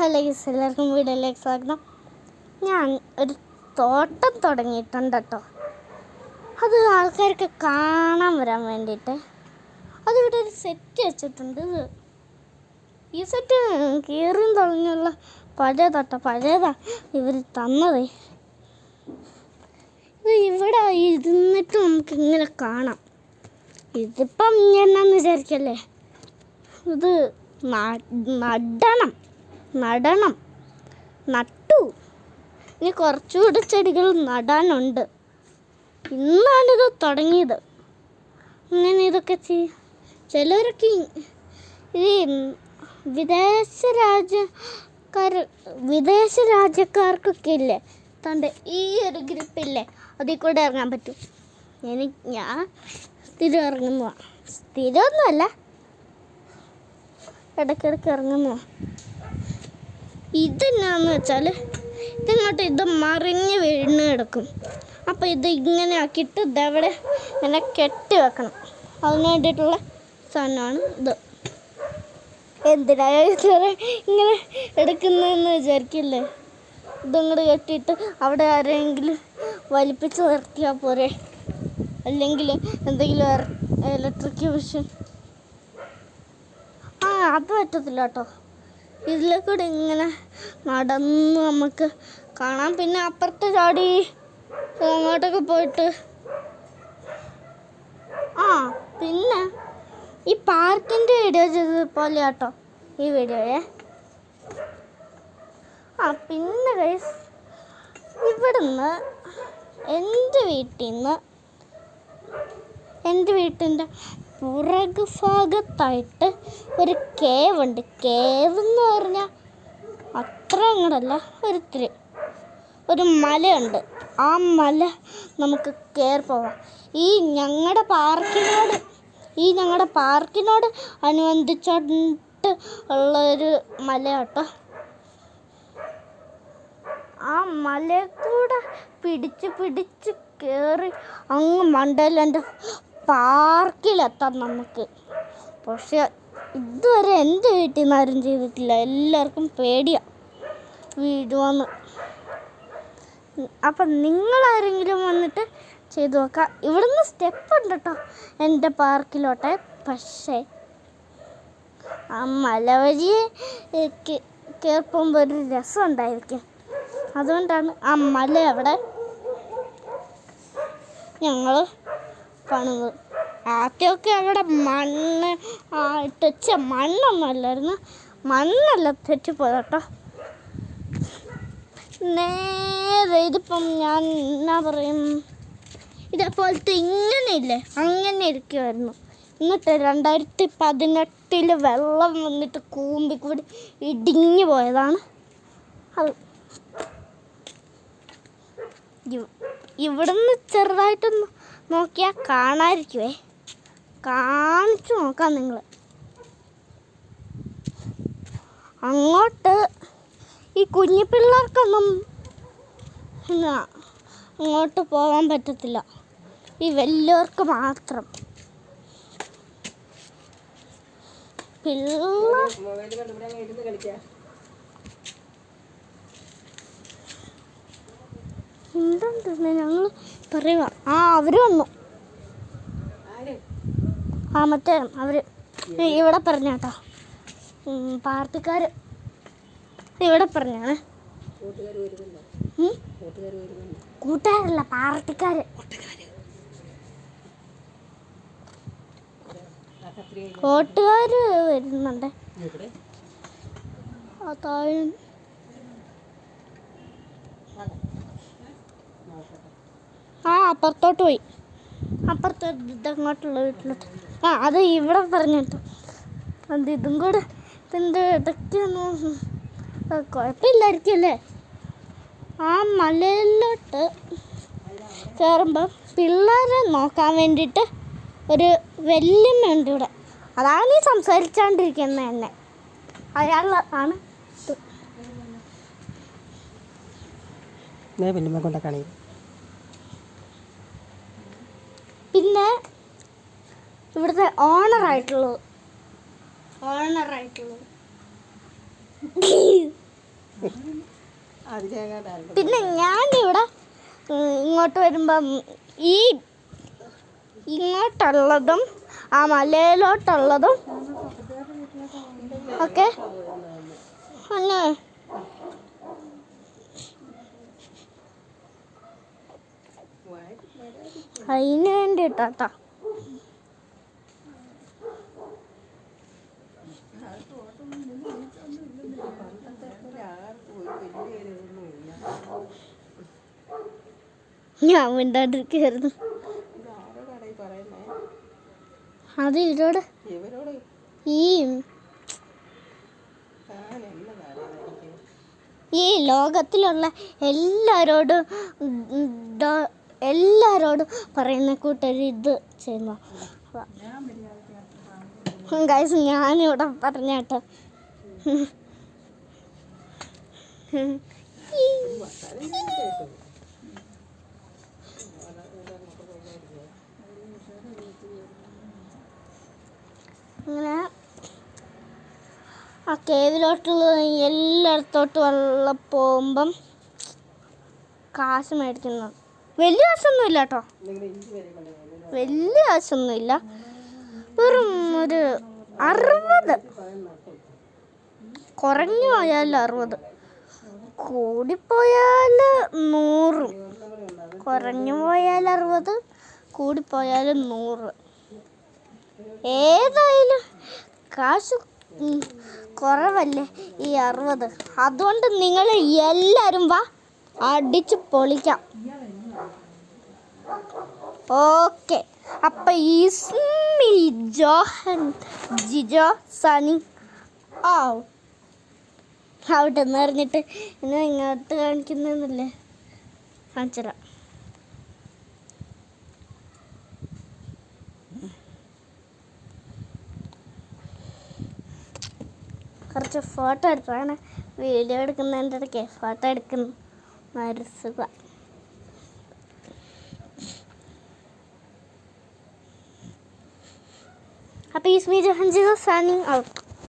Hello guys, എല്ലാവർക്കും വീഡിയോയിലേക്ക് സ്വാഗതം. ഞാൻ ഒരു തോട്ടം തുടങ്ങിയിട്ടുണ്ട് കേട്ടോ. അത് ആൾക്കാർക്ക് കാണാൻ വരാൻ വേണ്ടിയിട്ട് അതിവിടെ ഒരു സെറ്റ് വെച്ചിട്ടുണ്ട്. ഈ സെറ്റ് കീറിയും തുടങ്ങിയുള്ള പഴയതാ ഇവർ തന്നതേ. ഇത് ഇവിടെ ഇരുന്നിട്ട് നമുക്ക് ഇങ്ങനെ കാണാം. ഇതിപ്പം എന്നാന്ന് വിചാരിക്കല്ലേ, ഇത് നട്ടു. ഇനി കുറച്ചുകൂടി ചെടികൾ നടാനുണ്ട്. ഇന്നാണിത് തുടങ്ങിയത്. ഇങ്ങനെ ഇതൊക്കെ ചെയ്യും ചിലരൊക്കെ. ഈ വിദേശ രാജ്യക്കാർക്കൊക്കെ ഇല്ലേ, തൻ്റെ ഈ ഒരു ഗ്രൂപ്പില്ലേ, അതിൽ കൂടെ ഇറങ്ങാൻ പറ്റും. ഞാൻ സ്ഥിരം ഇറങ്ങുന്നതാണ്. സ്ഥിരമൊന്നുമല്ല, ഇടയ്ക്കിടയ്ക്ക് ഇറങ്ങുന്നു. ഇതെന്നാന്ന് വെച്ചാൽ ഇത് മറിഞ്ഞ് വീണ് കിടക്കും. അപ്പോൾ ഇത് ഇങ്ങനെ ആക്കിയിട്ട് ഇതവിടെ ഇങ്ങനെ കെട്ടി വെക്കണം. അതിന് വേണ്ടിയിട്ടുള്ള സാധനമാണ് ഇത്. എന്തിനാണ് ഇങ്ങനെ എടുക്കുന്നതെന്ന് വിചാരിക്കില്ലേ. ഇതങ്ങോട്ട് കെട്ടിയിട്ട് അവിടെ ആരെങ്കിലും വലിപ്പിച്ച് നിർത്തിയാൽ പോരെ, അല്ലെങ്കിൽ എന്തെങ്കിലും ഇലക്ട്രിക് മെഷീൻ. അത് പറ്റത്തില്ല കേട്ടോ. ഇതിലെ കൂടെ ഇങ്ങനെ നടന്ന് നമുക്ക് കാണാം. പിന്നെ അപ്പുറത്ത് ചാടി അങ്ങോട്ടൊക്കെ പോയിട്ട് പിന്നെ ഈ പാർക്കിൻ്റെ വീഡിയോ ചെയ്തതുപോലെ കേട്ടോ ഈ വീഡിയോയെ. പിന്നെ ഗൈസ്, ഇവിടുന്ന് എൻ്റെ വീട്ടിൻ്റെ പുറകു ഭാഗത്തായിട്ട് ഒരു കേവ് ഉണ്ട്. കേവ് എന്ന് പറഞ്ഞാൽ അത്ര അങ്ങോട്ടല്ല, ഒരു മലയുണ്ട്. ആ മല നമുക്ക് കയറി പോവാം. ഈ ഞങ്ങളുടെ പാർക്കിനോട് അനുബന്ധിച്ചിട്ട് ഉള്ളൊരു മല കേട്ടോ. ആ മലയിൽ കൂടെ പിടിച്ച് കയറി അങ്ങ് മണ്ടയിലെൻ്റെ പാർക്കിലെത്താം നമുക്ക്. പക്ഷെ ഇതുവരെ എൻ്റെ വീട്ടിൽ നിന്ന് ആരും ചെയ്തിട്ടില്ല. എല്ലാവർക്കും പേടിയാണ് വീഴുവാന്ന്. അപ്പം നിങ്ങളാരെങ്കിലും വന്നിട്ട് ചെയ്തു നോക്കാം. ഇവിടുന്ന് സ്റ്റെപ്പ് ഉണ്ട് കേട്ടോ എൻ്റെ പാർക്കിലോട്ടെ. പക്ഷേ ആ മല വഴിയെ കയറുമ്പോൾ ഒരു രസം ഉണ്ടായിരിക്കും. അതുകൊണ്ടാണ് ആ മല അവിടെ ഞങ്ങൾ പണിത്. ആദ്യമൊക്കെ അവിടെ മണ്ണല്ല തെറ്റിപ്പോയത് കേട്ടോ. നേരെ ഇതിപ്പം ഞാൻ എന്നാ പറയും, ഇതേപോലത്തെ ഇങ്ങനെയില്ലേ, അങ്ങനെ ഇരിക്കുമായിരുന്നു. എന്നിട്ട് 2018 വെള്ളം വന്നിട്ട് കൂമ്പിക്കൂടി ഇടിഞ്ഞു പോയതാണ് അത്. ഇവിടുന്ന് ചെറുതായിട്ടൊന്ന് നോക്കിയാൽ കാണാതിരിക്കുവേ. കാണിച്ചു നോക്കാം നിങ്ങൾ. അങ്ങോട്ട് ഈ കുഞ്ഞു പിള്ളേർക്കൊന്നും അങ്ങോട്ട് പോകാൻ പറ്റത്തില്ല. ഈ വലിയവർക്ക് മാത്രം. എന്തുണ്ടെന്ന് ഞങ്ങൾ പറയുക. അവർ വന്നു. മറ്റേ അവർ ഇവിടെ പറഞ്ഞ കേട്ടോ, പാർട്ടിക്കാർ ഇവിടെ പറഞ്ഞാണ്. കൂട്ടുകാരല്ല, പാർട്ടിക്കാർ. കൂട്ടുകാർ വരുന്നുണ്ട്. അപ്പുറത്തോട്ട് പോയി. അപ്പുറത്ത് ഇതങ്ങോട്ടുള്ള വീട്ടിലോട്ട്. അത് ഇവിടെ പറഞ്ഞു കേട്ടോ. ഇതും കൂടെ ഇതിൻ്റെ ഇടയ്ക്കൊന്നും കുഴപ്പമില്ലായിരിക്കും അല്ലേ. ആ മലയിലോട്ട് കയറുമ്പോൾ പിള്ളേരെ നോക്കാൻ വേണ്ടിയിട്ട് ഒരു വല്യമ്മയുണ്ട് ഇവിടെ. അതാണ് ഈ സംസാരിച്ചാണ്ടിരിക്കുന്നത് എന്നെ. അയാളാണ് പിന്നെ ഇവിടുത്തെ ഓണറായിട്ടുള്ളത് പിന്നെ ഞാനിവിടെ ഇങ്ങോട്ട് വരുമ്പം ഈ ഇങ്ങോട്ടുള്ളതും ആ മലയിലോട്ടുള്ളതും ഒക്കെ പിന്നെ അതിന് വേണ്ടിയിട്ടാ. ഞാൻ മിണ്ടാണ്ടിരിക്കുകയായിരുന്നു. അത് ഇവരോട് ഈ ലോകത്തിലുള്ള എല്ലാവരോടും പറയുന്ന കൂട്ടൊരു ഇത് ചെയ്യുന്നു. ഗൈസ് ഞാനിവിടെ പറഞ്ഞേട്ടോ. അങ്ങനെ ആ കേവിലോട്ടുള്ള എല്ലായിടത്തോട്ടും വെള്ളം പോകുമ്പം കാശ് മേടിക്കുന്നു. വലിയ കാശൊന്നുമില്ല കേട്ടോ, വലിയ കാശൊന്നുമില്ല. വെറും ഒരു 60, കുറഞ്ഞു പോയാൽ 60, കൂടിപ്പോയാൽ 100, കുറഞ്ഞു പോയാൽ 60, കൂടിപ്പോയാൽ 100. ഏതായാലും കാശ് കുറവല്ലേ ഈ 60. അതുകൊണ്ട് നിങ്ങൾ എല്ലാവരും വാ, അടിച്ച് പൊളിക്കാം. ഓക്കെ, അപ്പം ഈസ്മി ജോഹൻ ജിജോ സണി അവിടെ എന്ന് പറഞ്ഞിട്ട് ഇന്ന് ഇങ്ങോട്ട് കാണിക്കുന്നല്ലേ കാണിച്ചരാം. കുറച്ച് ഫോട്ടോ എടുത്താണ്, വീഡിയോ എടുക്കുന്നതിൻ്റെ ഇടയ്ക്ക് ഫോട്ടോ എടുക്കുന്നു. ഒരു സുഖം. അപ്പോൾ ഈസ്മി ജോഹൻ ജിജോ സൈനിങ് ഔട്ട്.